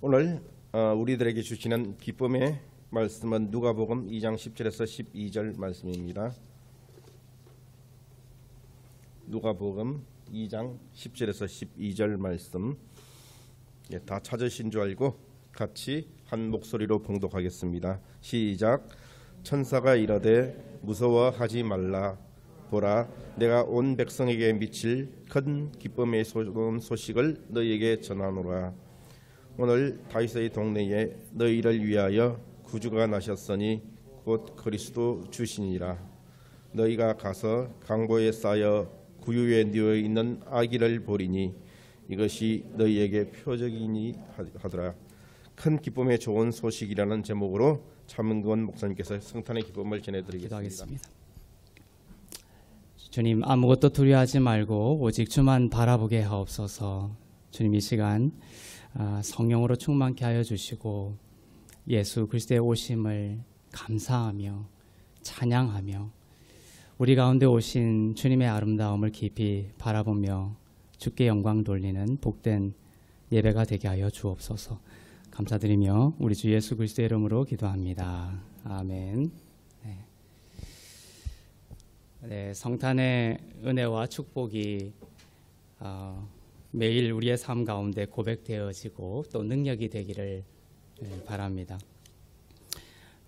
오늘 우리들에게 주시는 기쁨의 말씀은 누가복음 2장 10절에서 12절 말씀입니다. 누가복음 2장 10절에서 12절 말씀, 다 찾으신 줄 알고 같이 한 목소리로 봉독하겠습니다. 시작. 천사가 이르되 무서워하지 말라. 보라, 내가 온 백성에게 미칠 큰 기쁨의 소식을 너희에게 전하노라. 오늘 다윗의 동네에 너희를 위하여 구주가 나셨으니 곧 그리스도 주시니라. 너희가 가서 강보에 쌓여 구유에 누워 있는 아기를 보리니 이것이 너희에게 표적이니 하더라. 큰 기쁨의 좋은 소식이라는 제목으로 차문근 목사님께서 성탄의 기쁨을 전해드리겠습니다. 기도하겠습니다. 주님, 아무것도 두려워하지 말고 오직 주만 바라보게 하옵소서. 주님, 이 시간 성령으로 충만케 하여 주시고 예수 그리스도의 오심을 감사하며 찬양하며 우리 가운데 오신 주님의 아름다움을 깊이 바라보며 주께 영광 돌리는 복된 예배가 되게 하여 주옵소서. 감사드리며 우리 주 예수 그리스도의 이름으로 기도합니다. 아멘. 네, 성탄의 은혜와 축복이 매일 우리의 삶 가운데 고백되어지고 또 능력이 되기를 바랍니다.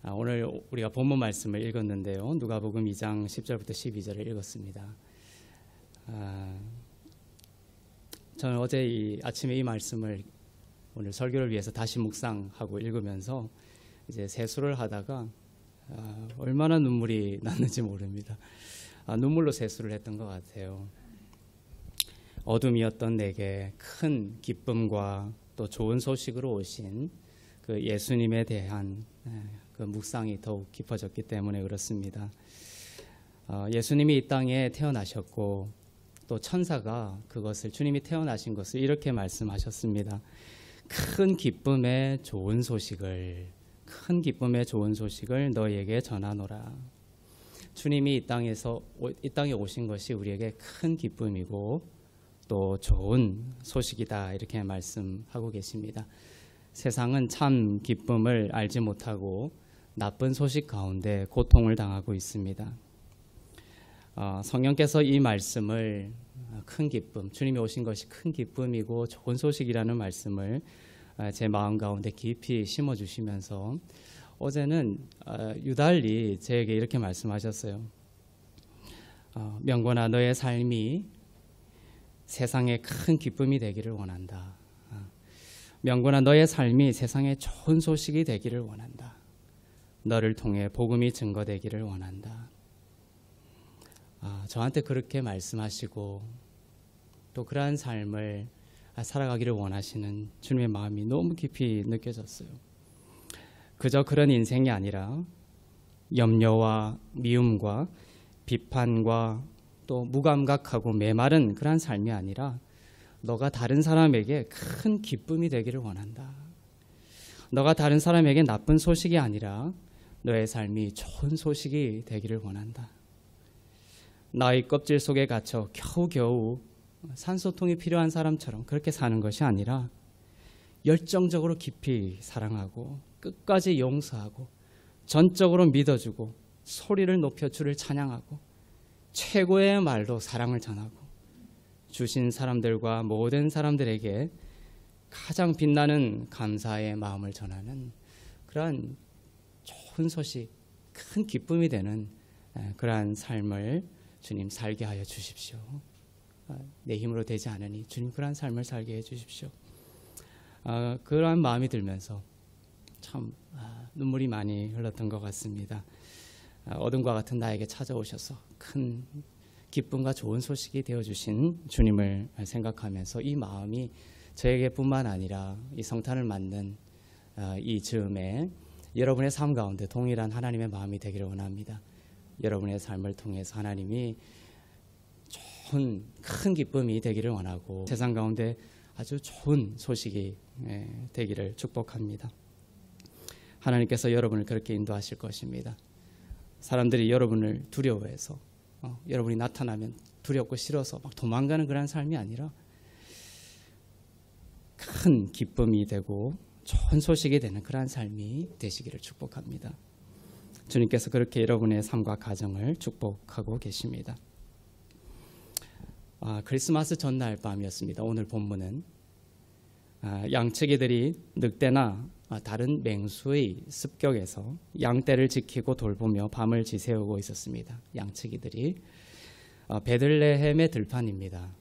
오늘 우리가 본문 말씀을 읽었는데요. 누가복음 2장 10절부터 12절을 읽었습니다. 저는 어제 아침에 이 말씀을 오늘 설교를 위해서 다시 묵상하고 읽으면서 이제 세수를 하다가 얼마나 눈물이 났는지 모릅니다. 눈물로 세수를 했던 것 같아요. 어둠이었던 내게 큰 기쁨과 또 좋은 소식으로 오신 그 예수님에 대한 그 묵상이 더욱 깊어졌기 때문에 그렇습니다. 예수님이 이 땅에 태어나셨고 또 천사가 그것을 주님이 태어나신 것을 이렇게 말씀하셨습니다. 큰 기쁨의 좋은 소식을 너희에게 전하노라. 주님이 이 땅에 오신 것이 우리에게 큰 기쁨이고 또 좋은 소식이다, 이렇게 말씀하고 계십니다. 세상은 참 기쁨을 알지 못하고 나쁜 소식 가운데 고통을 당하고 있습니다. 성령께서 이 말씀을 큰 기쁨, 주님이 오신 것이 큰 기쁨이고 좋은 소식이라는 말씀을 제 마음 가운데 깊이 심어주시면서 어제는 유달리 저에게 이렇게 말씀하셨어요. 명건아, 너의 삶이 세상에 큰 기쁨이 되기를 원한다. 명건아, 너의 삶이 세상에 좋은 소식이 되기를 원한다. 너를 통해 복음이 증거되기를 원한다. 저한테 그렇게 말씀하시고 또 그러한 삶을 살아가기를 원하시는 주님의 마음이 너무 깊이 느껴졌어요. 그저 그런 인생이 아니라 염려와 미움과 비판과 또 무감각하고 메마른 그런 삶이 아니라 너가 다른 사람에게 큰 기쁨이 되기를 원한다. 너가 다른 사람에게 나쁜 소식이 아니라 너의 삶이 좋은 소식이 되기를 원한다. 나의 껍질 속에 갇혀 겨우겨우 산소통이 필요한 사람처럼 그렇게 사는 것이 아니라 열정적으로 깊이 사랑하고 끝까지 용서하고 전적으로 믿어주고 소리를 높여 주를 찬양하고 최고의 말로 사랑을 전하고 주신 사람들과 모든 사람들에게 가장 빛나는 감사의 마음을 전하는 그러한 좋은 소식, 큰 기쁨이 되는 그러한 삶을 주님 살게 하여 주십시오. 내 힘으로 되지 않으니 주님 그러한 삶을 살게 해 주십시오. 그러한 마음이 들면서 참 눈물이 많이 흘렀던 것 같습니다. 어둠과 같은 나에게 찾아오셔서 큰 기쁨과 좋은 소식이 되어주신 주님을 생각하면서 이 마음이 저에게뿐만 아니라 이 성탄을 맞는 이 즈음에 여러분의 삶 가운데 동일한 하나님의 마음이 되기를 원합니다. 여러분의 삶을 통해서 하나님이 좋은 큰 기쁨이 되기를 원하고 세상 가운데 아주 좋은 소식이 되기를 축복합니다. 하나님께서 여러분을 그렇게 인도하실 것입니다. 사람들이 여러분을 두려워해서 여러분이 나타나면 두렵고 싫어서 막 도망가는 그런 삶이 아니라 큰 기쁨이 되고 좋은 소식이 되는 그러한 삶이 되시기를 축복합니다. 주님께서 그렇게 여러분의 삶과 가정을 축복하고 계십니다. 크리스마스 전날 밤이었습니다. 오늘 본문은 양치기들이 늑대나 다른 맹수의 습격에서 양떼를 지키고 돌보며 밤을 지새우고 있었습니다. 양치기들이 베들레헴의 들판입니다.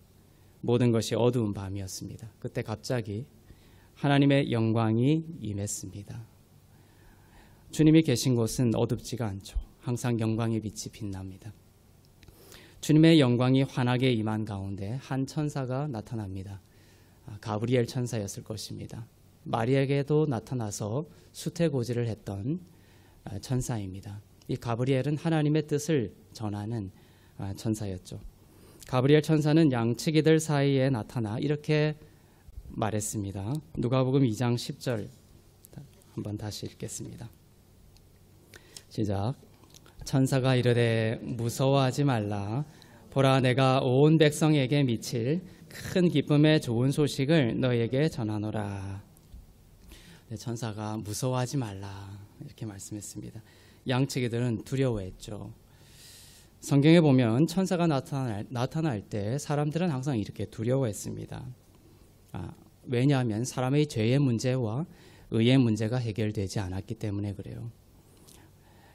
모든 것이 어두운 밤이었습니다. 그때 갑자기 하나님의 영광이 임했습니다. 주님이 계신 곳은 어둡지가 않죠. 항상 영광의 빛이 빛납니다. 주님의 영광이 환하게 임한 가운데 한 천사가 나타납니다. 가브리엘 천사였을 것입니다. 마리아에게도 나타나서 수태고지를 했던 천사입니다. 이 가브리엘은 하나님의 뜻을 전하는 천사였죠. 가브리엘 천사는 양치기들 사이에 나타나 이렇게 말했습니다. 누가복음 2장 10절 한번 다시 읽겠습니다. 시작. 천사가 이르되 무서워하지 말라. 보라, 내가 온 백성에게 미칠 큰 기쁨의 좋은 소식을 너에게 전하노라. 천사가 무서워하지 말라 이렇게 말씀했습니다. 양치기들은 두려워했죠. 성경에 보면 천사가 나타날 때 사람들은 항상 이렇게 두려워했습니다. 왜냐하면 사람의 죄의 문제와 의의 문제가 해결되지 않았기 때문에 그래요.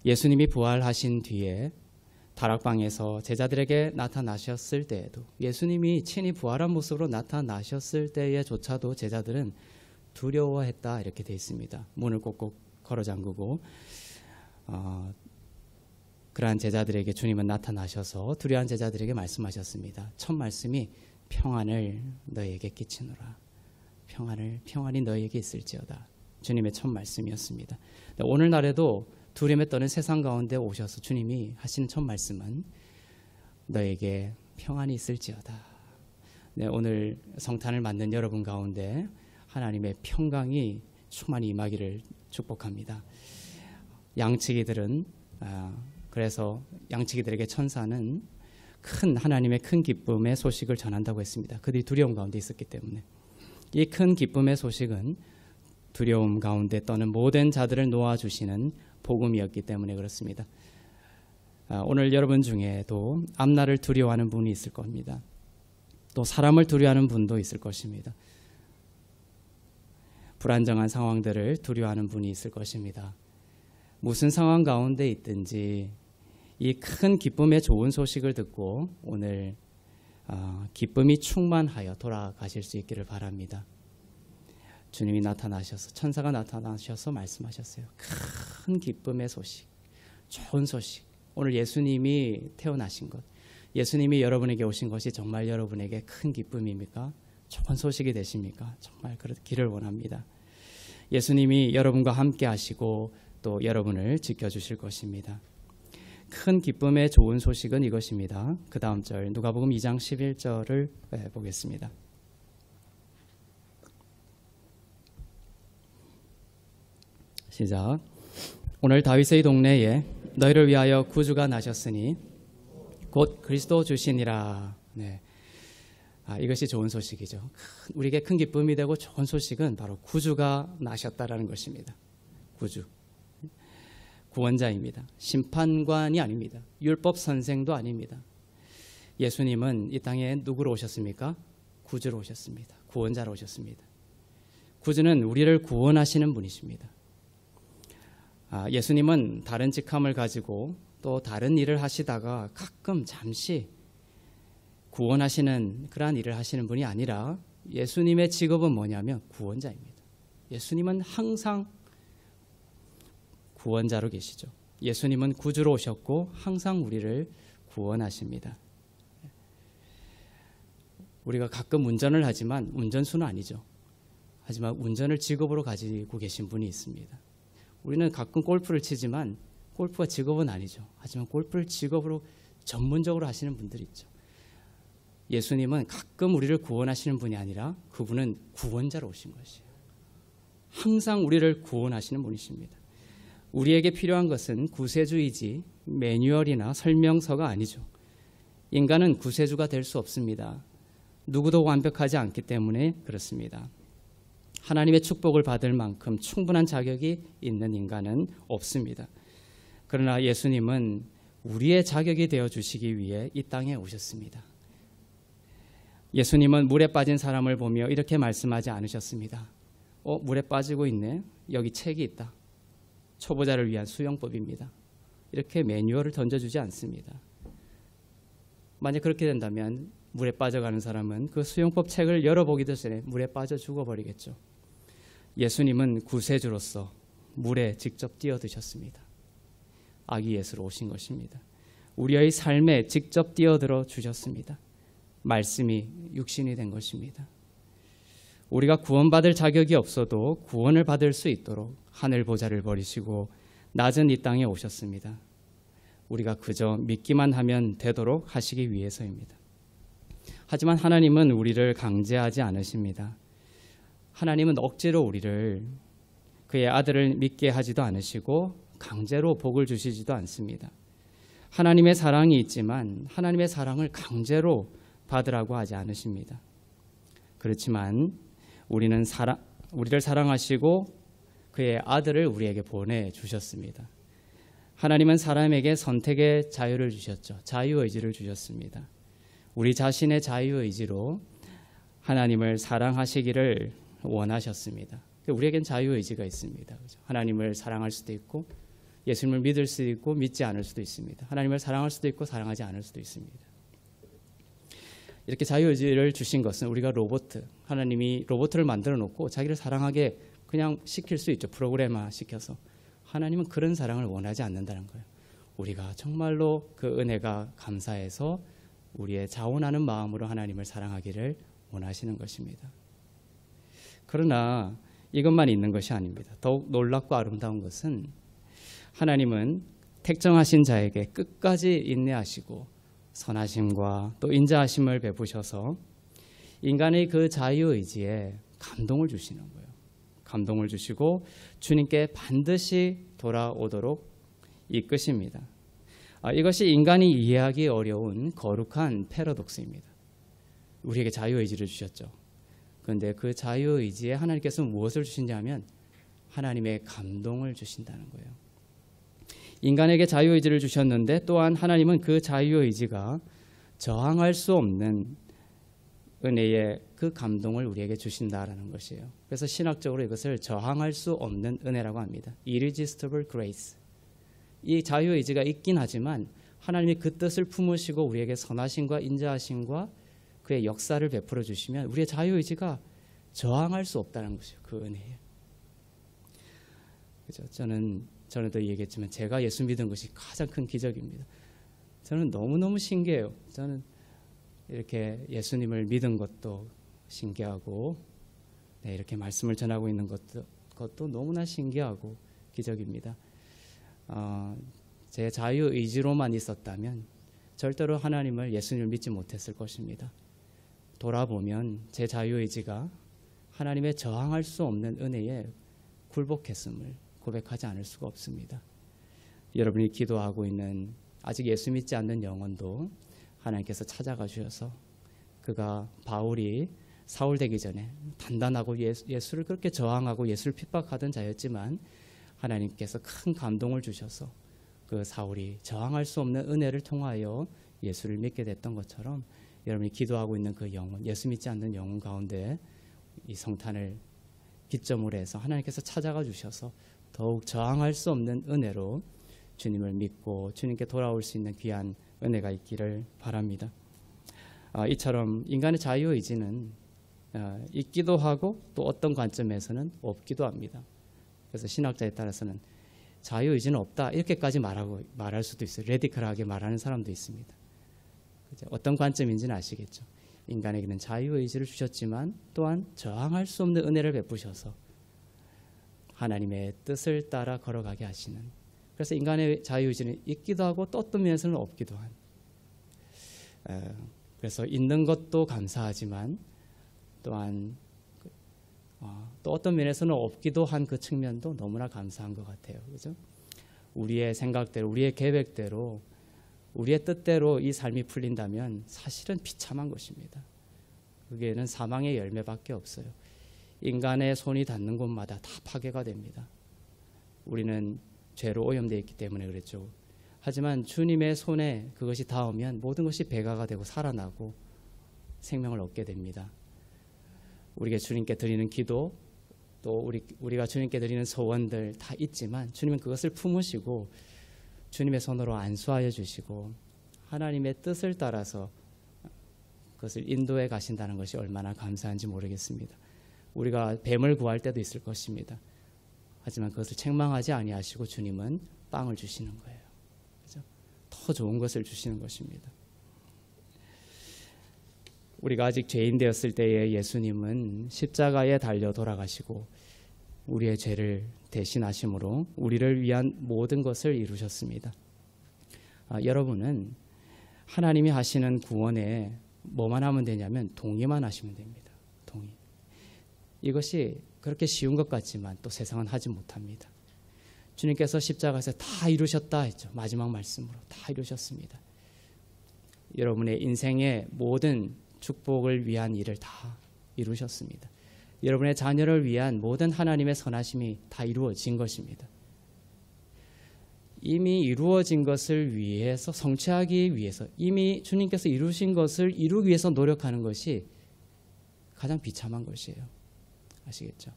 예수님이 부활하신 뒤에 다락방에서 제자들에게 나타나셨을 때에도, 예수님이 친히 부활한 모습으로 나타나셨을 때에조차도 제자들은 두려워했다 이렇게 되어 있습니다. 문을 꼭꼭 걸어 잠그고 그러한 제자들에게 주님은 나타나셔서 두려운 제자들에게 말씀하셨습니다. 첫 말씀이 평안을 너희에게 끼치노라. 평안이 너희에게 있을지어다. 주님의 첫 말씀이었습니다. 오늘날에도 두려움에 떠는 세상 가운데 오셔서 주님이 하시는 첫 말씀은 너에게 평안이 있을지어다. 네, 오늘 성탄을 맞는 여러분 가운데 하나님의 평강이 충만히 임하기를 축복합니다. 양치기들은 그래서 양치기들에게 천사는 하나님의 큰 기쁨의 소식을 전한다고 했습니다. 그들이 두려움 가운데 있었기 때문에. 이 큰 기쁨의 소식은 두려움 가운데 떠는 모든 자들을 놓아주시는 복음이었기 때문에 그렇습니다. 오늘 여러분 중에도 앞날을 두려워하는 분이 있을 겁니다. 또 사람을 두려워하는 분도 있을 것입니다. 불안정한 상황들을 두려워하는 분이 있을 것입니다. 무슨 상황 가운데 있든지 이 큰 기쁨의 좋은 소식을 듣고 오늘 기쁨이 충만하여 돌아가실 수 있기를 바랍니다. 주님이 나타나셔서, 천사가 나타나셔서 말씀하셨어요. 큰 기쁨의 소식, 좋은 소식. 오늘 예수님이 태어나신 것, 예수님이 여러분에게 오신 것이 정말 여러분에게 큰 기쁨입니까? 좋은 소식이 되십니까? 정말 그렇기를 원합니다. 예수님이 여러분과 함께 하시고 또 여러분을 지켜주실 것입니다. 큰 기쁨의 좋은 소식은 이것입니다. 그 다음 절 누가복음 2장 11절을 보겠습니다. 시작. 오늘 다윗의 동네에 너희를 위하여 구주가 나셨으니 곧 그리스도 주시니라. 네. 이것이 좋은 소식이죠. 우리에게 큰 기쁨이 되고 좋은 소식은 바로 구주가 나셨다라는 것입니다. 구주. 구원자입니다. 심판관이 아닙니다. 율법 선생도 아닙니다. 예수님은 이 땅에 누구로 오셨습니까? 구주로 오셨습니다. 구원자로 오셨습니다. 구주는 우리를 구원하시는 분이십니다. 예수님은 다른 직함을 가지고 또 다른 일을 하시다가 가끔 잠시 구원하시는 그러한 일을 하시는 분이 아니라 예수님의 직업은 뭐냐면 구원자입니다. 예수님은 항상 구원자로 계시죠. 예수님은 구주로 오셨고 항상 우리를 구원하십니다. 우리가 가끔 운전을 하지만 운전수는 아니죠. 하지만 운전을 직업으로 가지고 계신 분이 있습니다. 우리는 가끔 골프를 치지만 골프가 직업은 아니죠. 하지만 골프를 직업으로 전문적으로 하시는 분들이 있죠. 예수님은 가끔 우리를 구원하시는 분이 아니라 그분은 구원자로 오신 것이에요. 항상 우리를 구원하시는 분이십니다. 우리에게 필요한 것은 구세주이지 매뉴얼이나 설명서가 아니죠. 인간은 구세주가 될 수 없습니다. 누구도 완벽하지 않기 때문에 그렇습니다. 하나님의 축복을 받을 만큼 충분한 자격이 있는 인간은 없습니다. 그러나 예수님은 우리의 자격이 되어주시기 위해 이 땅에 오셨습니다. 예수님은 물에 빠진 사람을 보며 이렇게 말씀하지 않으셨습니다. 물에 빠지고 있네. 여기 책이 있다. 초보자를 위한 수영법입니다. 이렇게 매뉴얼을 던져주지 않습니다. 만약 그렇게 된다면 물에 빠져가는 사람은 그 수영법 책을 열어보기도 전에 물에 빠져 죽어버리겠죠. 예수님은 구세주로서 물에 직접 뛰어드셨습니다. 아기 예수로 오신 것입니다. 우리의 삶에 직접 뛰어들어 주셨습니다. 말씀이 육신이 된 것입니다. 우리가 구원받을 자격이 없어도 구원을 받을 수 있도록 하늘 보좌를 버리시고 낮은 이 땅에 오셨습니다. 우리가 그저 믿기만 하면 되도록 하시기 위해서입니다. 하지만 하나님은 우리를 강제하지 않으십니다. 하나님은 억지로 우리를 그의 아들을 믿게 하지도 않으시고 강제로 복을 주시지도 않습니다. 하나님의 사랑이 있지만 하나님의 사랑을 강제로 받으라고 하지 않으십니다. 그렇지만 우리를 사랑하시고 그의 아들을 우리에게 보내주셨습니다. 하나님은 사람에게 선택의 자유를 주셨죠. 자유의지를 주셨습니다. 우리 자신의 자유의지로 하나님을 사랑하시기를 원하셨습니다. 우리에겐 자유의지가 있습니다. 하나님을 사랑할 수도 있고 예수님을 믿을 수도 있고 믿지 않을 수도 있습니다. 하나님을 사랑할 수도 있고 사랑하지 않을 수도 있습니다. 이렇게 자유의지를 주신 것은 우리가 하나님이 로봇을 만들어 놓고 자기를 사랑하게 그냥 시킬 수 있죠. 프로그래머 시켜서. 하나님은 그런 사랑을 원하지 않는다는 거예요. 우리가 정말로 그 은혜가 감사해서 우리의 자원하는 마음으로 하나님을 사랑하기를 원하시는 것입니다. 그러나 이것만 있는 것이 아닙니다. 더욱 놀랍고 아름다운 것은 하나님은 택정하신 자에게 끝까지 인내하시고 선하심과 또 인자하심을 베푸셔서 인간의 그 자유의지에 감동을 주시는 거예요. 감동을 주시고 주님께 반드시 돌아오도록 이끄십니다. 이것이 인간이 이해하기 어려운 거룩한 패러독스입니다. 우리에게 자유의지를 주셨죠. 그런데 그 자유의지에 하나님께서 무엇을 주시냐면 하나님의 감동을 주신다는 거예요. 인간에게 자유의지를 주셨는데 또한 하나님은 그 자유의지가 저항할 수 없는 은혜의 그 감동을 우리에게 주신다라는 것이에요. 그래서 신학적으로 이것을 저항할 수 없는 은혜라고 합니다. Irresistible grace. 이 자유의지가 있긴 하지만 하나님이 그 뜻을 품으시고 우리에게 선하심과 인자하심과 그의 역사를 베풀어 주시면 우리의 자유의지가 저항할 수 없다는 것이에요. 그 은혜에. 그죠? 저는 전에도 얘기했지만 제가 예수 믿은 것이 가장 큰 기적입니다. 저는 너무너무 신기해요. 저는 이렇게 예수님을 믿은 것도 신기하고 이렇게 말씀을 전하고 있는 것도 너무나 신기하고 기적입니다. 제 자유의지로만 있었다면 절대로 하나님을 예수님을 믿지 못했을 것입니다. 돌아보면 제 자유의지가 하나님의 저항할 수 없는 은혜에 굴복했음을 고백하지 않을 수가 없습니다. 여러분이 기도하고 있는 아직 예수 믿지 않는 영혼도 하나님께서 찾아가 주셔서 그가 바울이 사울 되기 전에 단단하고 예수를 그렇게 저항하고 예수를 핍박하던 자였지만 하나님께서 큰 감동을 주셔서 그 사울이 저항할 수 없는 은혜를 통하여 예수를 믿게 됐던 것처럼 여러분이 기도하고 있는 그 영혼, 예수 믿지 않는 영혼 가운데 이 성탄을 기점으로 해서 하나님께서 찾아가 주셔서 더욱 저항할 수 없는 은혜로 주님을 믿고 주님께 돌아올 수 있는 귀한 은혜가 있기를 바랍니다. 이처럼 인간의 자유의지는 있기도 하고 또 어떤 관점에서는 없기도 합니다. 그래서 신학자에 따라서는 자유의지는 없다 이렇게까지 말할 수도 있어요. 레디컬하게 말하는 사람도 있습니다. 그죠? 어떤 관점인지는 아시겠죠. 인간에게는 자유의지를 주셨지만 또한 저항할 수 없는 은혜를 베푸셔서 하나님의 뜻을 따라 걸어가게 하시는, 그래서 인간의 자유의지는 있기도 하고 또 어떤 면에서는 없기도 한, 그래서 있는 것도 감사하지만 또한 또 어떤 면에서는 없기도 한 그 측면도 너무나 감사한 것 같아요. 그죠? 우리의 생각대로, 우리의 계획대로, 우리의 뜻대로 이 삶이 풀린다면 사실은 비참한 것입니다. 그게는 사망의 열매밖에 없어요. 인간의 손이 닿는 곳마다 다 파괴가 됩니다. 우리는 죄로 오염되어 있기 때문에 그랬죠. 하지만 주님의 손에 그것이 닿으면 모든 것이 배가가 되고 살아나고 생명을 얻게 됩니다. 우리가 주님께 드리는 기도, 또 우리가 주님께 드리는 소원들 다 있지만 주님은 그것을 품으시고 주님의 손으로 안수하여 주시고 하나님의 뜻을 따라서 그것을 인도해 가신다는 것이 얼마나 감사한지 모르겠습니다. 우리가 뱀을 구할 때도 있을 것입니다. 하지만 그것을 책망하지 아니하시고 주님은 빵을 주시는 거예요. 그렇죠? 더 좋은 것을 주시는 것입니다. 우리가 아직 죄인 되었을 때에 예수님은 십자가에 달려 돌아가시고 우리의 죄를 대신하심으로 우리를 위한 모든 것을 이루셨습니다. 여러분은 하나님이 하시는 구원에 뭐만 하면 되냐면 동의만 하시면 됩니다. 동의. 이것이 그렇게 쉬운 것 같지만 또 세상은 하지 못합니다. 주님께서 십자가에서 다 이루셨다 했죠. 마지막 말씀으로 다 이루셨습니다. 여러분의 인생의 모든 축복을 위한 일을 다 이루셨습니다. 여러분의 자녀를 위한 모든 하나님의 선하심이 다 이루어진 것입니다. 이미 이루어진 것을 위해서 성취하기 위해서 이미 주님께서 이루신 것을 이루기 위해서 노력하는 것이 가장 비참한 것이에요. 아시겠죠?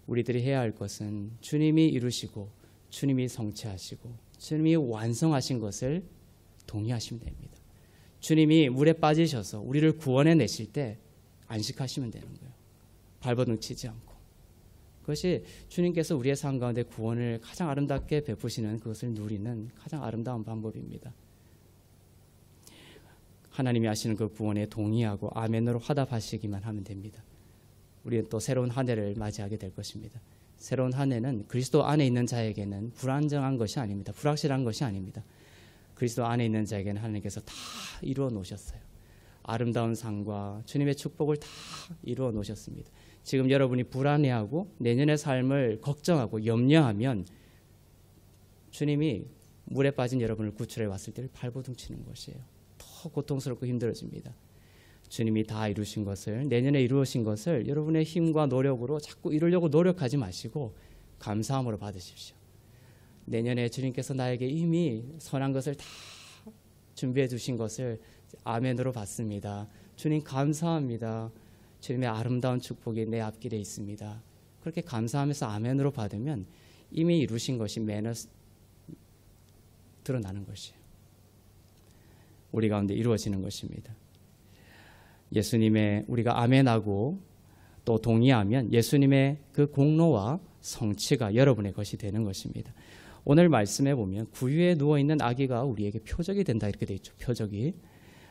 우리들이 해야 할 것은 주님이 이루시고 주님이 성취하시고 주님이 완성하신 것을 동의하시면 됩니다. 주님이 물에 빠지셔서 우리를 구원해 내실 때 안식하시면 되는 거예요. 발버둥 치지 않고. 그것이 주님께서 우리의 삶 가운데 구원을 가장 아름답게 베푸시는 그것을 누리는 가장 아름다운 방법입니다. 하나님이 하시는 그 구원에 동의하고 아멘으로 화답하시기만 하면 됩니다. 우리는 또 새로운 한 해를 맞이하게 될 것입니다. 새로운 한 해는 그리스도 안에 있는 자에게는 불안정한 것이 아닙니다. 불확실한 것이 아닙니다. 그리스도 안에 있는 자에게는 하나님께서 다 이루어 놓으셨어요. 아름다운 상과 주님의 축복을 다 이루어 놓으셨습니다. 지금 여러분이 불안해하고 내년의 삶을 걱정하고 염려하면 주님이 물에 빠진 여러분을 구출해 왔을 때를 발버둥 치는 것이에요. 더 고통스럽고 힘들어집니다. 주님이 다 이루신 것을, 내년에 이루어진 것을 여러분의 힘과 노력으로 자꾸 이루려고 노력하지 마시고 감사함으로 받으십시오. 내년에 주님께서 나에게 이미 선한 것을 다 준비해 주신 것을 아멘으로 받습니다. 주님 감사합니다. 주님의 아름다운 축복이 내 앞길에 있습니다. 그렇게 감사하면서 아멘으로 받으면 이미 이루신 것이 매너 드러나는 것이에요. 우리 가운데 이루어지는 것입니다. 예수님의 우리가 아멘하고 또 동의하면 예수님의 그 공로와 성취가 여러분의 것이 되는 것입니다. 오늘 말씀에 보면 구유에 누워있는 아기가 우리에게 표적이 된다 이렇게 되어 있죠. 표적이.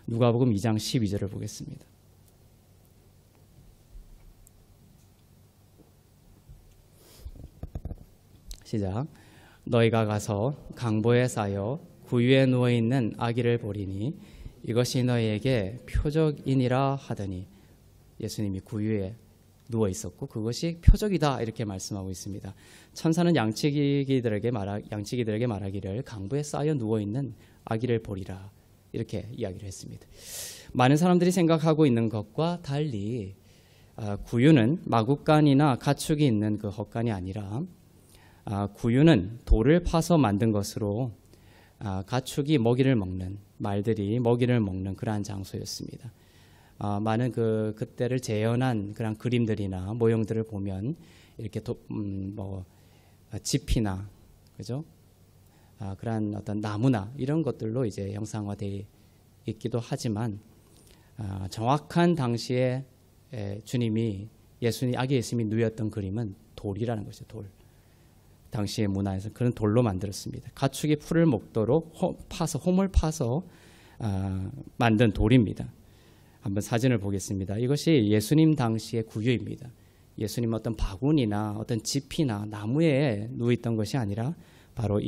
누가복음 2장 12절을 보겠습니다. 시작. 너희가 가서 강보에 쌓여 구유에 누워있는 아기를 보리니 이것이 너희에게 표적이니라 하더니 예수님이 구유에 누워 있었고 그것이 표적이다 이렇게 말씀하고 있습니다. 천사는 양치기들에게 말하기를 강보에 쌓여 누워 있는 아기를 보리라 이렇게 이야기를 했습니다. 많은 사람들이 생각하고 있는 것과 달리 구유는 마구간이나 가축이 있는 그 헛간이 아니라 구유는 돌을 파서 만든 것으로 가축이 먹이를 먹는, 말들이 먹이를 먹는 그러한 장소였습니다. 많은 그때를 재현한 그런 그림들이나 모형들을 보면 이렇게 집이나 그죠? 그런 어떤 나무나 이런 것들로 이제 형상화되어 있기도 하지만 정확한 당시에 아기 예수님이 누였던 그림은 돌이라는 것이죠. 돌. 당시의 문화에서 그런 돌로 만들었습니다. 가축이 풀을 먹도록 홈을 파서 만든 돌입니다. 한번 사진을 보겠습니다. 이것이 예수님 당시의 구유입니다. 예수님 어떤 바구니나 어떤 집이나 나무에 누워있던 것이 아니라 바로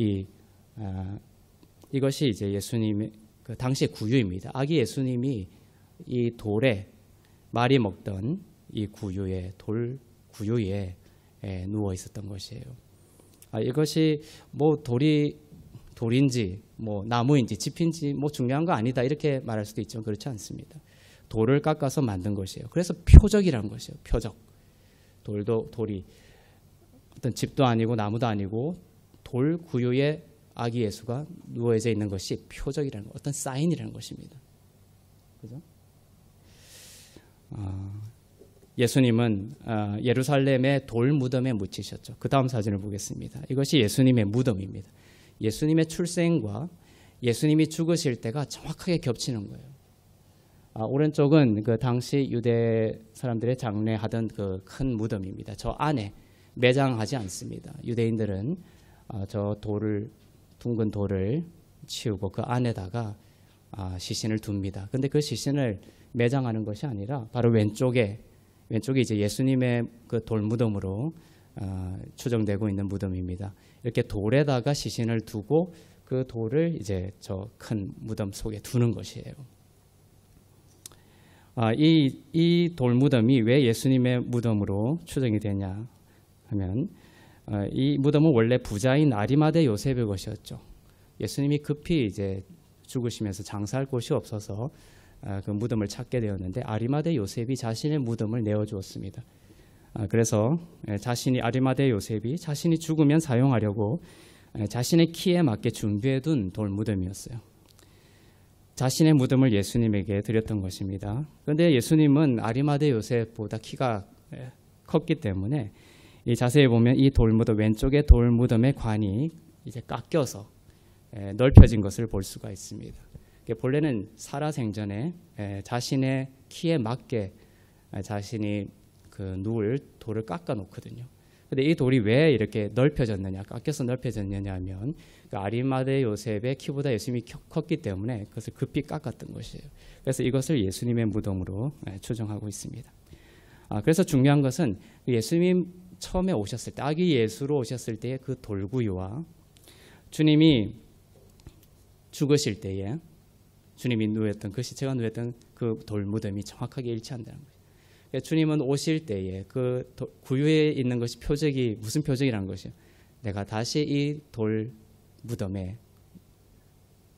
이것이 이제 예수님의 그 당시의 구유입니다. 아기 예수님이 이 돌에 말이 먹던 이 돌 구유에 누워 있었던 것이에요. 이것이 돌인지 나무인지 집인지 중요한 거 아니다 이렇게 말할 수도 있지만 그렇지 않습니다. 돌을 깎아서 만든 것이에요. 그래서 표적이라는 것이에요. 표적. 돌이 어떤 집도 아니고 나무도 아니고 돌 구유에 아기 예수가 누워져 있는 것이 표적이라는 어떤 사인이라는 것입니다. 그죠? 예수님은 예루살렘의 돌 무덤에 묻히셨죠. 그 다음 사진을 보겠습니다. 이것이 예수님의 무덤입니다. 예수님의 출생과 예수님이 죽으실 때가 정확하게 겹치는 거예요. 오른쪽은 그 당시 유대 사람들의 장례하던 그 큰 무덤입니다. 저 안에 매장하지 않습니다. 유대인들은 저 둥근 돌을 치우고 그 안에다가 시신을 둡니다. 근데 그 시신을 매장하는 것이 아니라 바로 왼쪽에 이제 예수님의 그 돌무덤으로 추정되고 있는 무덤입니다. 이렇게 돌에다가 시신을 두고 그 돌을 이제 저 큰 무덤 속에 두는 것이에요. 이 돌무덤이 왜 예수님의 무덤으로 추정이 되냐 하면 이 무덤은 원래 부자인 아리마대 요셉의 것이었죠. 예수님이 급히 이제 죽으시면서 장사할 곳이 없어서 그 무덤을 찾게 되었는데 아리마대 요셉이 자신의 무덤을 내어주었습니다. 그래서 아리마대 요셉이 자신이 죽으면 사용하려고 자신의 키에 맞게 준비해둔 돌무덤이었어요. 자신의 무덤을 예수님에게 드렸던 것입니다. 그런데 예수님은 아리마대 요셉보다 키가 컸기 때문에 이 자세히 보면 이 돌무덤 왼쪽의 돌무덤의 관이 이제 깎여서 넓혀진 것을 볼 수가 있습니다. 본래는 살아생전에 자신의 키에 맞게 자신이 그 누울 돌을 깎아 놓거든요. 근데 이 돌이 왜 이렇게 넓혀졌느냐, 깎여서 넓혀졌느냐 하면 그 아리마대 요셉의 키보다 예수님이 컸기 때문에 그것을 급히 깎았던 것이에요. 그래서 이것을 예수님의 무덤으로 추정하고 있습니다. 그래서 중요한 것은 예수님 처음에 오셨을 때, 아기 예수로 오셨을 때의 그 돌구유와 주님이 죽으실 때에 주님이 누웠던 그 시체가 누웠던 그 돌무덤이 정확하게 일치한다는 거예요. 주님은 오실 때에 그 구유에 있는 것이 표적이 무슨 표적이라는 것이요. 내가 다시 이 돌 무덤에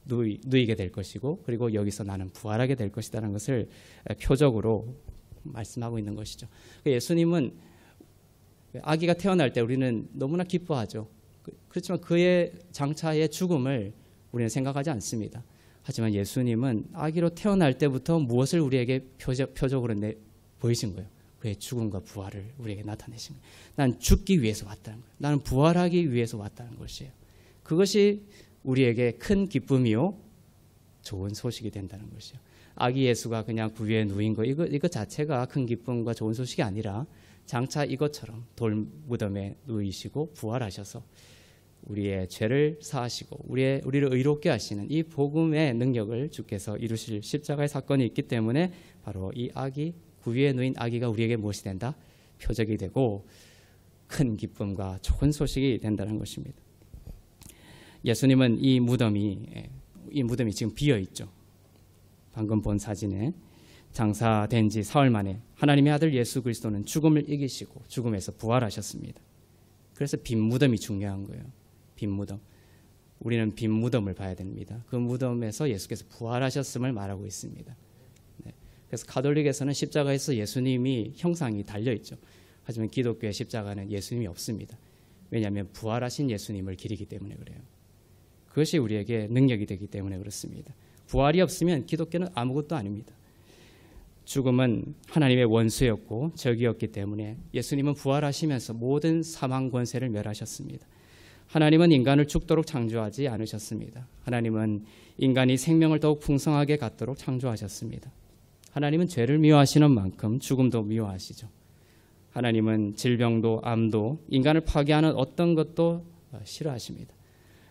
누이게 될 것이고 그리고 여기서 나는 부활하게 될 것이라는 것을 표적으로 말씀하고 있는 것이죠. 예수님은 아기가 태어날 때 우리는 너무나 기뻐하죠. 그렇지만 그의 장차의 죽음을 우리는 생각하지 않습니다. 하지만 예수님은 아기로 태어날 때부터 무엇을 우리에게 표적으로 보이신 거예요. 그의 죽음과 부활을 우리에게 나타내신 거예요. 난 죽기 위해서 왔다는 거예요. 나는 부활하기 위해서 왔다는 것이에요. 그것이 우리에게 큰 기쁨이요 좋은 소식이 된다는 것이에요. 아기 예수가 그냥 구유에 누인 거 이거 자체가 큰 기쁨과 좋은 소식이 아니라 장차 이것처럼 돌 무덤에 누이시고 부활하셔서 우리의 죄를 사하시고 우리를 의롭게 하시는 이 복음의 능력을 주께서 이루실 십자가의 사건이 있기 때문에 바로 이 구유에 누인 아기가 우리에게 무엇이 된다? 표적이 되고 큰 기쁨과 좋은 소식이 된다는 것입니다. 예수님은 이 무덤이 지금 비어 있죠. 방금 본 사진에 장사된 지 사흘 만에 하나님의 아들 예수 그리스도는 죽음을 이기시고 죽음에서 부활하셨습니다. 그래서 빈 무덤이 중요한 거예요. 빈 무덤. 우리는 빈 무덤을 봐야 됩니다. 그 무덤에서 예수께서 부활하셨음을 말하고 있습니다. 그래서 가톨릭에서는 십자가에서 예수님이 형상이 달려있죠. 하지만 기독교의 십자가는 예수님이 없습니다. 왜냐하면 부활하신 예수님을 기리기 때문에 그래요. 그것이 우리에게 능력이 되기 때문에 그렇습니다. 부활이 없으면 기독교는 아무것도 아닙니다. 죽음은 하나님의 원수였고 적이었기 때문에 예수님은 부활하시면서 모든 사망 권세를 멸하셨습니다. 하나님은 인간을 죽도록 창조하지 않으셨습니다. 하나님은 인간이 생명을 더욱 풍성하게 갖도록 창조하셨습니다. 하나님은 죄를 미워하시는 만큼 죽음도 미워하시죠. 하나님은 질병도 암도 인간을 파괴하는 어떤 것도 싫어하십니다.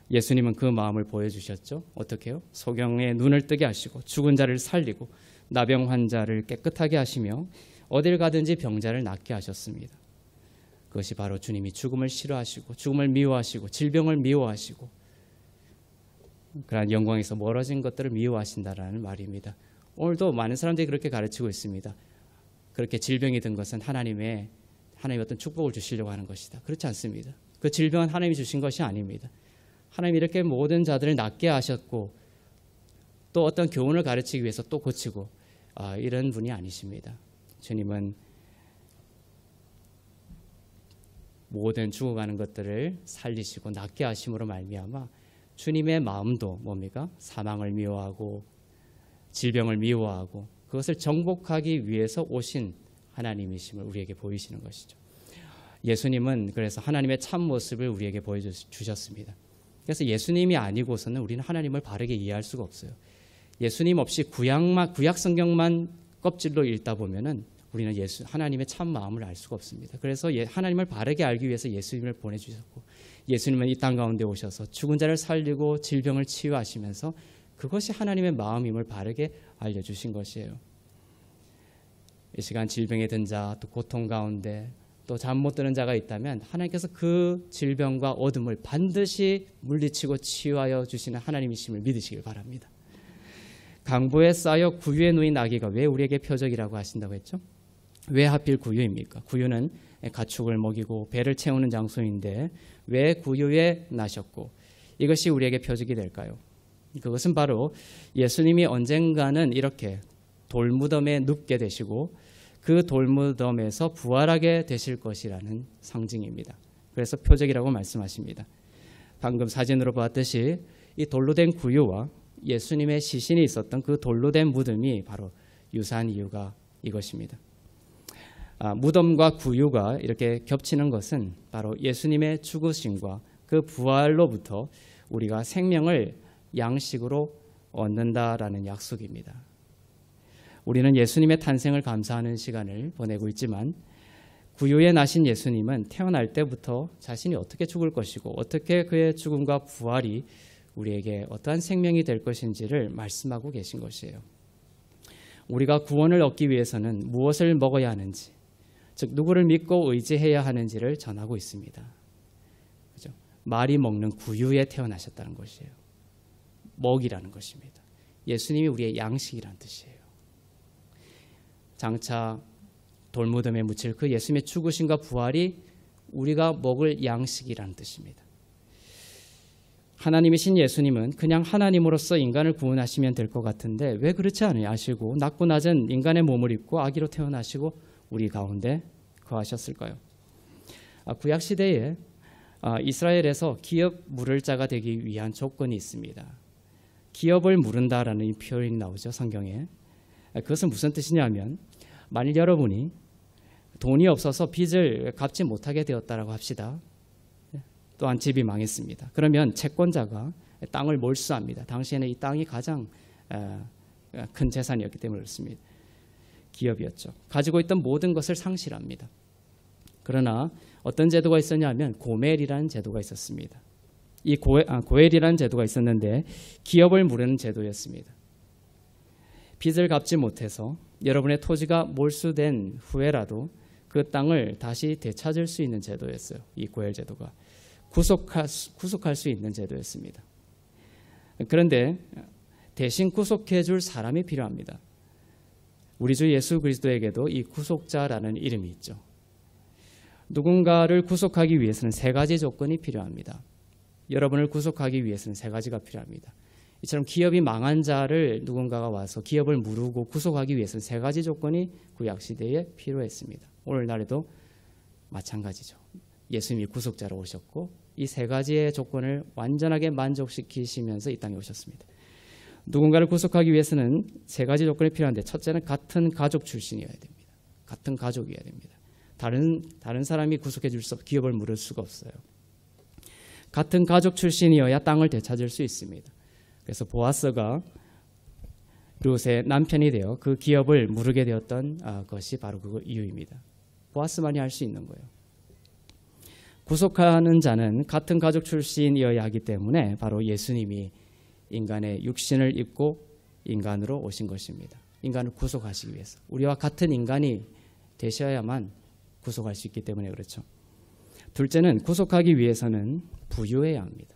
예수님은 그 마음을 보여주셨죠. 어떻게 해요? 소경의 눈을 뜨게 하시고 죽은 자를 살리고 나병 환자를 깨끗하게 하시며 어딜 가든지 병자를 낫게 하셨습니다. 그것이 바로 주님이 죽음을 싫어하시고 죽음을 미워하시고 질병을 미워하시고 그러한 영광에서 멀어진 것들을 미워하신다라는 말입니다. 오늘도 많은 사람들이 그렇게 가르치고 있습니다. 그렇게 질병이 든 것은 하나님의 어떤 축복을 주시려고 하는 것이다. 그렇지 않습니다. 그 질병은 하나님이 주신 것이 아닙니다. 하나님이 이렇게 모든 자들을 낫게 하셨고 또 어떤 교훈을 가르치기 위해서 또 고치고 이런 분이 아니십니다. 주님은 모든 죽어가는 것들을 살리시고 낫게 하심으로 말미암아 주님의 마음도 뭡니까? 사망을 미워하고 질병을 미워하고 그것을 정복하기 위해서 오신 하나님이심을 우리에게 보이시는 것이죠. 예수님은 그래서 하나님의 참 모습을 우리에게 보여주셨습니다. 그래서 예수님이 아니고서는 우리는 하나님을 바르게 이해할 수가 없어요. 예수님 없이 구약 성경만 껍질로 읽다 보면은 우리는 하나님의 참 마음을 알 수가 없습니다. 그래서 하나님을 바르게 알기 위해서 예수님을 보내주셨고 예수님은 이 땅 가운데 오셔서 죽은 자를 살리고 질병을 치유하시면서 그것이 하나님의 마음임을 바르게 알려주신 것이에요. 이 시간 질병에 든 자, 또 고통 가운데 또 잠 못 드는 자가 있다면 하나님께서 그 질병과 어둠을 반드시 물리치고 치유하여 주시는 하나님이심을 믿으시길 바랍니다. 강보에 쌓여 구유에 누인 아기가 왜 우리에게 표적이라고 하신다고 했죠? 왜 하필 구유입니까? 구유는 가축을 먹이고 배를 채우는 장소인데 왜 구유에 나셨고 이것이 우리에게 표적이 될까요? 그것은 바로 예수님이 언젠가는 이렇게 돌무덤에 눕게 되시고 그 돌무덤에서 부활하게 되실 것이라는 상징입니다. 그래서 표적이라고 말씀하십니다. 방금 사진으로 봤듯이 이 돌로 된 구유와 예수님의 시신이 있었던 그 돌로 된 무덤이 바로 유사한 이유가 이것입니다. 무덤과 구유가 이렇게 겹치는 것은 바로 예수님의 죽으심과 그 부활로부터 우리가 생명을 양식으로 얻는다라는 약속입니다. 우리는 예수님의 탄생을 감사하는 시간을 보내고 있지만 구유에 나신 예수님은 태어날 때부터 자신이 어떻게 죽을 것이고 어떻게 그의 죽음과 부활이 우리에게 어떠한 생명이 될 것인지를 말씀하고 계신 것이에요. 우리가 구원을 얻기 위해서는 무엇을 먹어야 하는지, 즉 누구를 믿고 의지해야 하는지를 전하고 있습니다. 그죠? 말이 먹는 구유에 태어나셨다는 것이에요. 먹이라는 것입니다. 예수님이 우리의 양식이라는 뜻이에요. 장차 돌무덤에 묻힐 그 예수님의 죽으심과 부활이 우리가 먹을 양식이라는 뜻입니다. 하나님이신 예수님은 그냥 하나님으로서 인간을 구원하시면 될 것 같은데 왜 그렇지 않으시고 낮고 낮은 인간의 몸을 입고 아기로 태어나시고 우리 가운데 거하셨을까요? 구약 시대에 이스라엘에서 기업 물을 자가 되기 위한 조건이 있습니다. 기업을 물은다라는 표현이 나오죠, 성경에. 그것은 무슨 뜻이냐면 만일 여러분이 돈이 없어서 빚을 갚지 못하게 되었다라고 합시다. 또한 집이 망했습니다. 그러면 채권자가 땅을 몰수합니다. 당시에는 이 땅이 가장 큰 재산이었기 때문에 그렇습니다. 기업이었죠. 가지고 있던 모든 것을 상실합니다. 그러나 어떤 제도가 있었냐면 고멜이라는 제도가 있었습니다. 이 고엘이라는 제도가 있었는데 기업을 물으는 제도였습니다. 빚을 갚지 못해서 여러분의 토지가 몰수된 후에라도 그 땅을 다시 되찾을 수 있는 제도였어요. 이 고엘 제도가 구속할 수 있는 제도였습니다. 그런데 대신 구속해 줄 사람이 필요합니다. 우리 주 예수 그리스도에게도 이 구속자라는 이름이 있죠. 누군가를 구속하기 위해서는 세 가지 조건이 필요합니다. 여러분을 구속하기 위해서는 세 가지가 필요합니다. 이처럼 기업이 망한 자를 누군가가 와서 기업을 무르고 구속하기 위해서는 세 가지 조건이 구약시대에 필요했습니다. 오늘날에도 마찬가지죠. 예수님이 구속자로 오셨고 이 세 가지의 조건을 완전하게 만족시키시면서 이 땅에 오셨습니다. 누군가를 구속하기 위해서는 세 가지 조건이 필요한데 첫째는 같은 가족 출신이어야 됩니다. 같은 가족이어야 됩니다. 다른 사람이 구속해 줄 수 없고 기업을 물을 수가 없어요. 같은 가족 출신이어야 땅을 되찾을 수 있습니다. 그래서 보아스가 룻의 남편이 되어 그 기업을 무르게 되었던 것이 바로 그 이유입니다. 보아스만이 할 수 있는 거예요. 구속하는 자는 같은 가족 출신이어야 하기 때문에 바로 예수님이 인간의 육신을 입고 인간으로 오신 것입니다. 인간을 구속하시기 위해서. 우리와 같은 인간이 되셔야만 구속할 수 있기 때문에 그렇죠. 둘째는 구속하기 위해서는 부유해야 합니다.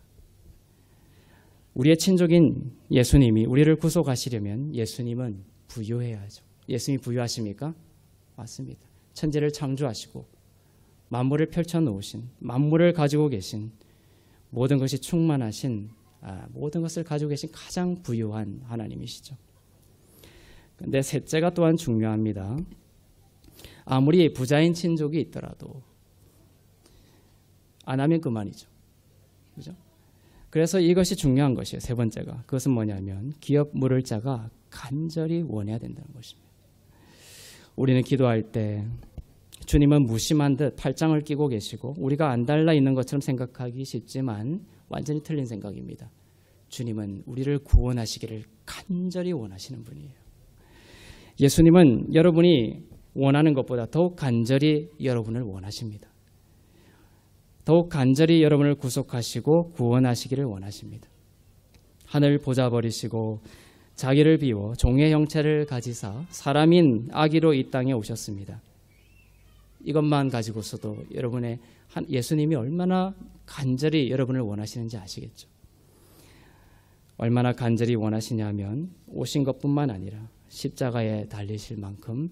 우리의 친족인 예수님이 우리를 구속하시려면 예수님은 부유해야 하죠. 예수님이 부유하십니까? 맞습니다. 천지를 창조하시고 만물을 펼쳐놓으신, 만물을 가지고 계신, 모든 것이 충만하신, 모든 것을 가지고 계신 가장 부유한 하나님이시죠. 그런데 셋째가 또한 중요합니다. 아무리 부자인 친족이 있더라도 안 하면 그만이죠. 그죠? 그래서 이것이 중요한 것이에요. 세 번째가. 그것은 뭐냐면 기업 물을 자가 간절히 원해야 된다는 것입니다. 우리는 기도할 때 주님은 무심한 듯 팔짱을 끼고 계시고 우리가 안 달라 있는 것처럼 생각하기 쉽지만 완전히 틀린 생각입니다. 주님은 우리를 구원하시기를 간절히 원하시는 분이에요. 예수님은 여러분이 원하는 것보다 더욱 간절히 여러분을 원하십니다. 더욱 간절히 여러분을 구속하시고 구원하시기를 원하십니다. 하늘 보좌 버리시고 자기를 비워 종의 형체를 가지사 사람인 아기로 이 땅에 오셨습니다. 이것만 가지고서도 여러분의 예수님이 얼마나 간절히 여러분을 원하시는지 아시겠죠? 얼마나 간절히 원하시냐면 오신 것뿐만 아니라 십자가에 달리실 만큼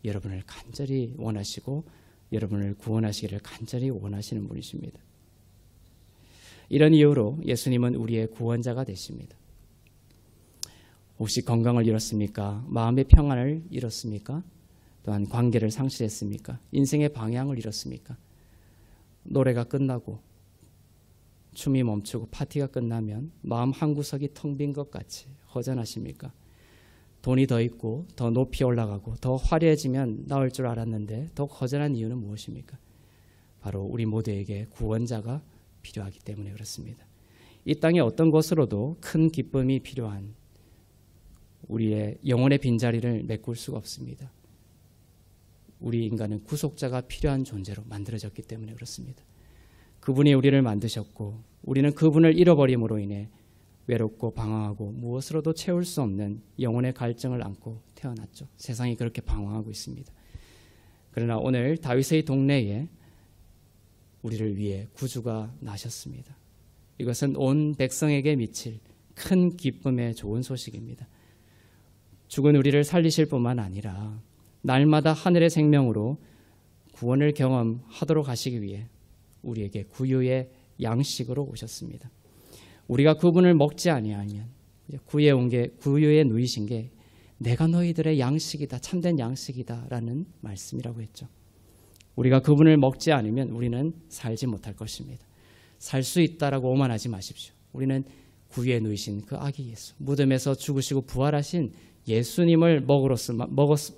여러분을 간절히 원하시고 여러분을 구원하시기를 간절히 원하시는 분이십니다. 이런 이유로 예수님은 우리의 구원자가 되십니다. 혹시 건강을 잃었습니까? 마음의 평안을 잃었습니까? 또한 관계를 상실했습니까? 인생의 방향을 잃었습니까? 노래가 끝나고 춤이 멈추고 파티가 끝나면 마음 한구석이 텅 빈 것 같이 허전하십니까? 돈이 더 있고 더 높이 올라가고 더 화려해지면 나을 줄 알았는데 더 허전한 이유는 무엇입니까? 바로 우리 모두에게 구원자가 필요하기 때문에 그렇습니다. 이 땅의 어떤 것으로도 큰 기쁨이 필요한 우리의 영혼의 빈자리를 메꿀 수가 없습니다. 우리 인간은 구속자가 필요한 존재로 만들어졌기 때문에 그렇습니다. 그분이 우리를 만드셨고 우리는 그분을 잃어버림으로 인해 외롭고 방황하고 무엇으로도 채울 수 없는 영혼의 갈증을 안고 태어났죠. 세상이 그렇게 방황하고 있습니다. 그러나 오늘 다윗의 동네에 우리를 위해 구주가 나셨습니다. 이것은 온 백성에게 미칠 큰 기쁨의 좋은 소식입니다. 죽은 우리를 살리실 뿐만 아니라 날마다 하늘의 생명으로 구원을 경험하도록 하시기 위해 우리에게 구유의 양식으로 오셨습니다. 우리가 그분을 먹지 아니하면 구유에 누이신 게 내가 너희들의 양식이다, 참된 양식이다라는 말씀이라고 했죠. 우리가 그분을 먹지 않으면 우리는 살지 못할 것입니다. 살 수 있다라고 오만하지 마십시오. 우리는 구유에 누이신 그 아기 예수, 무덤에서 죽으시고 부활하신 예수님을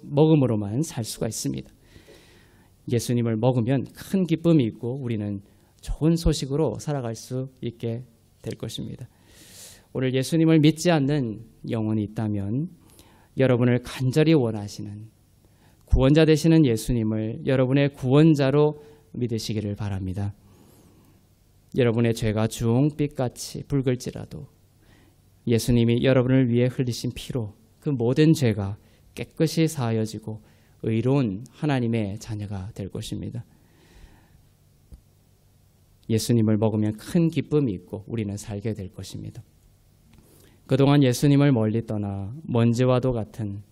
먹음으로만 살 수가 있습니다. 예수님을 먹으면 큰 기쁨이 있고 우리는 좋은 소식으로 살아갈 수 있게 될 것입니다. 오늘 예수님을 믿지 않는 영혼이 있다면 여러분을 간절히 원하시는 구원자 되시는 예수님을 여러분의 구원자로 믿으시기를 바랍니다. 여러분의 죄가 주홍빛같이 붉을지라도 예수님이 여러분을 위해 흘리신 피로 그 모든 죄가 깨끗이 사하여지고 의로운 하나님의 자녀가 될 것입니다. 예수님을 먹으면 큰 기쁨이 있고 우리는 살게 될 것입니다. 그동안 예수님을 멀리 떠나 먼지와도 같은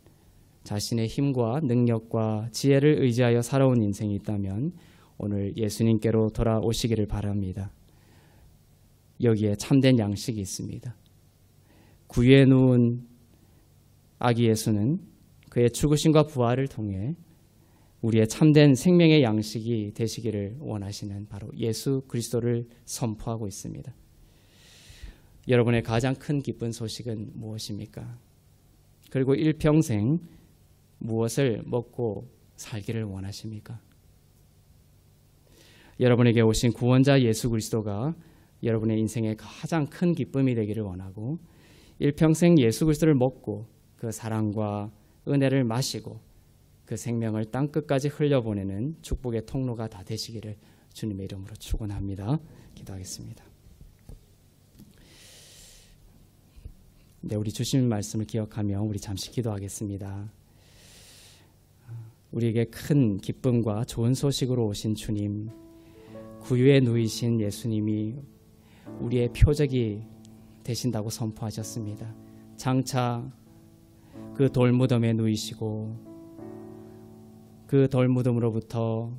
자신의 힘과 능력과 지혜를 의지하여 살아온 인생이 있다면 오늘 예수님께로 돌아오시기를 바랍니다. 여기에 참된 양식이 있습니다. 구유에 누운 아기 예수는 그의 죽으심과 부활을 통해 우리의 참된 생명의 양식이 되시기를 원하시는 바로 예수 그리스도를 선포하고 있습니다. 여러분의 가장 큰 기쁜 소식은 무엇입니까? 그리고 일평생 무엇을 먹고 살기를 원하십니까? 여러분에게 오신 구원자 예수 그리스도가 여러분의 인생의 가장 큰 기쁨이 되기를 원하고 일평생 예수 그리스도를 먹고 그 사랑과 은혜를 마시고 그 생명을 땅끝까지 흘려보내는 축복의 통로가 다 되시기를 주님의 이름으로 축원합니다. 기도하겠습니다. 네, 우리 주신 말씀을 기억하며 우리 잠시 기도하겠습니다. 우리에게 큰 기쁨과 좋은 소식으로 오신 주님, 구유에 누이신 예수님이 우리의 표적이 되신다고 선포하셨습니다. 장차 그 돌무덤에 누이시고 그 돌무덤으로부터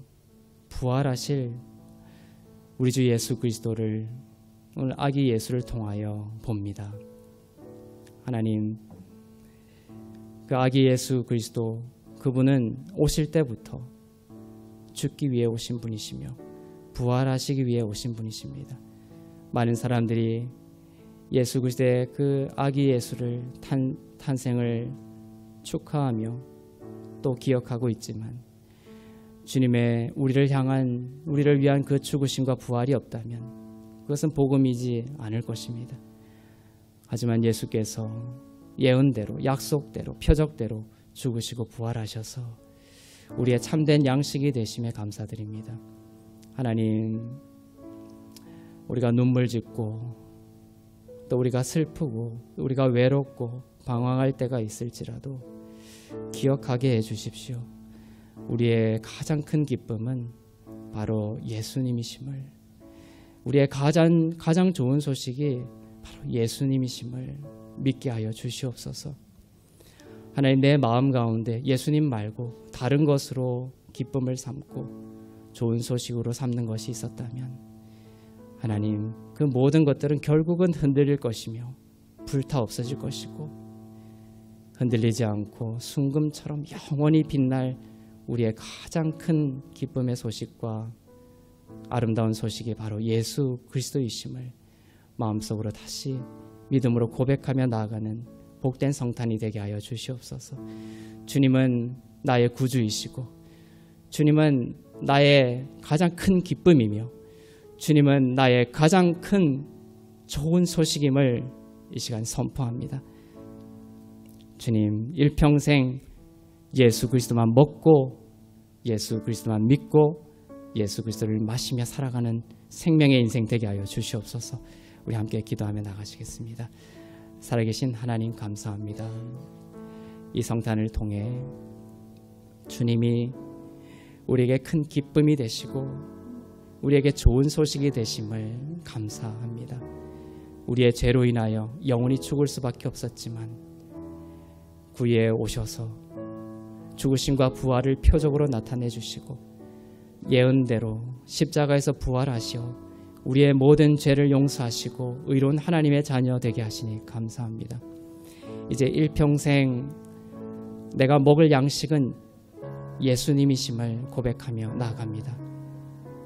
부활하실 우리 주 예수 그리스도를 오늘 아기 예수를 통하여 봅니다. 하나님, 그 아기 예수 그리스도 그분은 오실 때부터 죽기 위해 오신 분이시며 부활하시기 위해 오신 분이십니다. 많은 사람들이 예수 그리스도의 그 아기 예수를 탄생을 축하하며 또 기억하고 있지만 주님의 우리를 위한 그 죽으심과 부활이 없다면 그것은 복음이지 않을 것입니다. 하지만 예수께서 예언대로, 약속대로, 표적대로 죽으시고 부활하셔서 우리의 참된 양식이 되심에 감사드립니다. 하나님, 우리가 눈물 짓고 또 우리가 슬프고 우리가 외롭고 방황할 때가 있을지라도 기억하게 해주십시오. 우리의 가장 큰 기쁨은 바로 예수님이심을, 우리의 가장 좋은 소식이 바로 예수님이심을 믿게 하여 주시옵소서. 하나님, 내 마음 가운데 예수님 말고 다른 것으로 기쁨을 삼고 좋은 소식으로 삼는 것이 있었다면 하나님, 그 모든 것들은 결국은 흔들릴 것이며 불타 없어질 것이고 흔들리지 않고 순금처럼 영원히 빛날 우리의 가장 큰 기쁨의 소식과 아름다운 소식이 바로 예수 그리스도이심을 마음속으로 다시 믿음으로 고백하며 나아가는 복된 성탄이 되게 하여 주시옵소서. 주님은 나의 구주이시고 주님은 나의 가장 큰 기쁨이며 주님은 나의 가장 큰 좋은 소식임을 이 시간 선포합니다. 주님, 일평생 예수 그리스도만 먹고 예수 그리스도만 믿고 예수 그리스도를 마시며 살아가는 생명의 인생 되게 하여 주시옵소서. 우리 함께 기도하며 나가시겠습니다. 살아계신 하나님, 감사합니다. 이 성탄을 통해 주님이 우리에게 큰 기쁨이 되시고 우리에게 좋은 소식이 되심을 감사합니다. 우리의 죄로 인하여 영원히 죽을 수밖에 없었지만 구유에 오셔서 죽으심과 부활을 표적으로 나타내 주시고 예언대로 십자가에서 부활하시어 우리의 모든 죄를 용서하시고 의로운 하나님의 자녀 되게 하시니 감사합니다. 이제 일평생 내가 먹을 양식은 예수님이심을 고백하며 나아갑니다.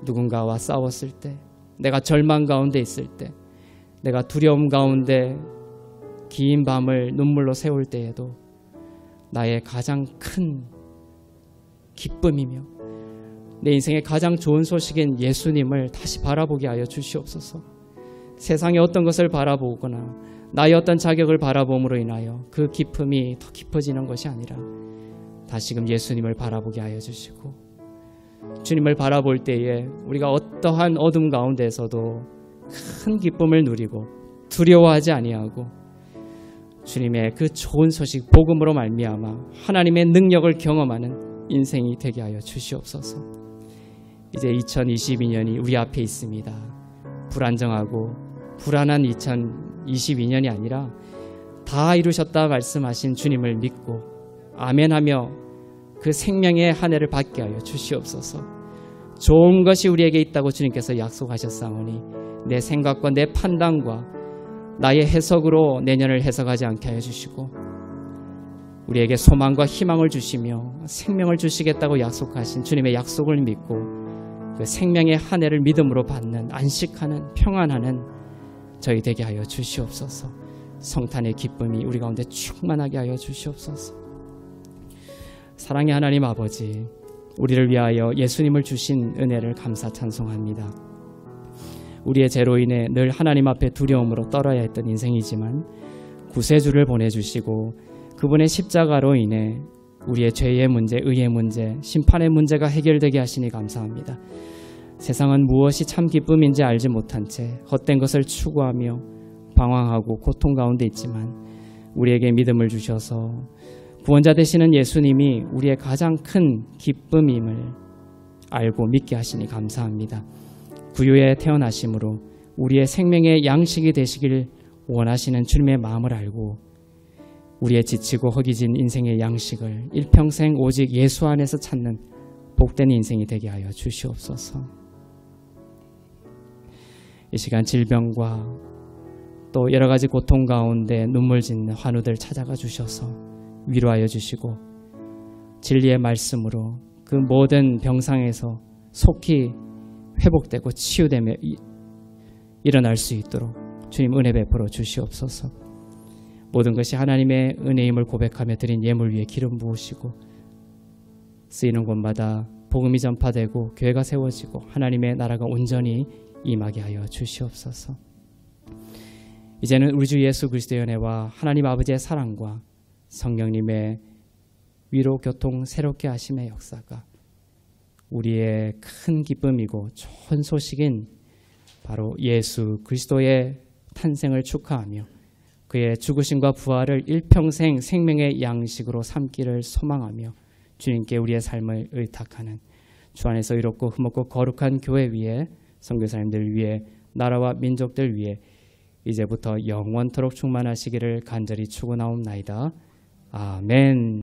누군가와 싸웠을 때, 내가 절망 가운데 있을 때, 내가 두려움 가운데 긴 밤을 눈물로 새울 때에도 나의 가장 큰 기쁨이며 내 인생의 가장 좋은 소식인 예수님을 다시 바라보게 하여 주시옵소서. 세상의 어떤 것을 바라보거나 나의 어떤 자격을 바라봄으로 인하여 그 기쁨이 더 깊어지는 것이 아니라 다시금 예수님을 바라보게 하여 주시고 주님을 바라볼 때에 우리가 어떠한 어둠 가운데서도 큰 기쁨을 누리고 두려워하지 아니하고 주님의 그 좋은 소식 복음으로 말미암아 하나님의 능력을 경험하는 인생이 되게 하여 주시옵소서. 이제 2022년이 우리 앞에 있습니다. 불안정하고 불안한 2022년이 아니라 다 이루셨다 말씀하신 주님을 믿고 아멘하며 그 생명의 한 해를 받게 하여 주시옵소서. 좋은 것이 우리에게 있다고 주님께서 약속하셨사오니 내 생각과 내 판단과 나의 해석으로 내년을 해석하지 않게 하여 주시고 우리에게 소망과 희망을 주시며 생명을 주시겠다고 약속하신 주님의 약속을 믿고 그 생명의 한 해를 믿음으로 받는 안식하는 평안하는 저희 되게 하여 주시옵소서. 성탄의 기쁨이 우리 가운데 충만하게 하여 주시옵소서. 사랑의 하나님 아버지, 우리를 위하여 예수님을 주신 은혜를 감사 찬송합니다. 우리의 죄로 인해 늘 하나님 앞에 두려움으로 떨어야 했던 인생이지만 구세주를 보내주시고 그분의 십자가로 인해 우리의 죄의 문제, 의의 문제, 심판의 문제가 해결되게 하시니 감사합니다. 세상은 무엇이 참 기쁨인지 알지 못한 채 헛된 것을 추구하며 방황하고 고통 가운데 있지만 우리에게 믿음을 주셔서 구원자 되시는 예수님이 우리의 가장 큰 기쁨임을 알고 믿게 하시니 감사합니다. 구유에 태어나심으로 우리의 생명의 양식이 되시길 원하시는 주님의 마음을 알고 우리의 지치고 허기진 인생의 양식을 일평생 오직 예수 안에서 찾는 복된 인생이 되게 하여 주시옵소서. 이 시간 질병과 또 여러 가지 고통 가운데 눈물 짓는 환우들 찾아가 주셔서 위로하여 주시고 진리의 말씀으로 그 모든 병상에서 속히 회복되고 치유되며 일어날 수 있도록 주님 은혜 베풀어 주시옵소서. 모든 것이 하나님의 은혜임을 고백하며 드린 예물 위에 기름 부으시고 쓰이는 곳마다 복음이 전파되고 교회가 세워지고 하나님의 나라가 온전히 임하게 하여 주시옵소서. 이제는 우리 주 예수 그리스도의 은혜와 하나님 아버지의 사랑과 성령님의 위로 교통 새롭게 하심의 역사가 우리의 큰 기쁨이고 좋은 소식인 바로 예수 그리스도의 탄생을 축하하며 그의 죽으심과 부활을 일평생 생명의 양식으로 삼기를 소망하며 주님께 우리의 삶을 의탁하는 주 안에서 이롭고 흠없고 거룩한 교회 위에 선교사님들 위에 나라와 민족들 위에 이제부터 영원토록 충만하시기를 간절히 축원하옵나이다. 아멘.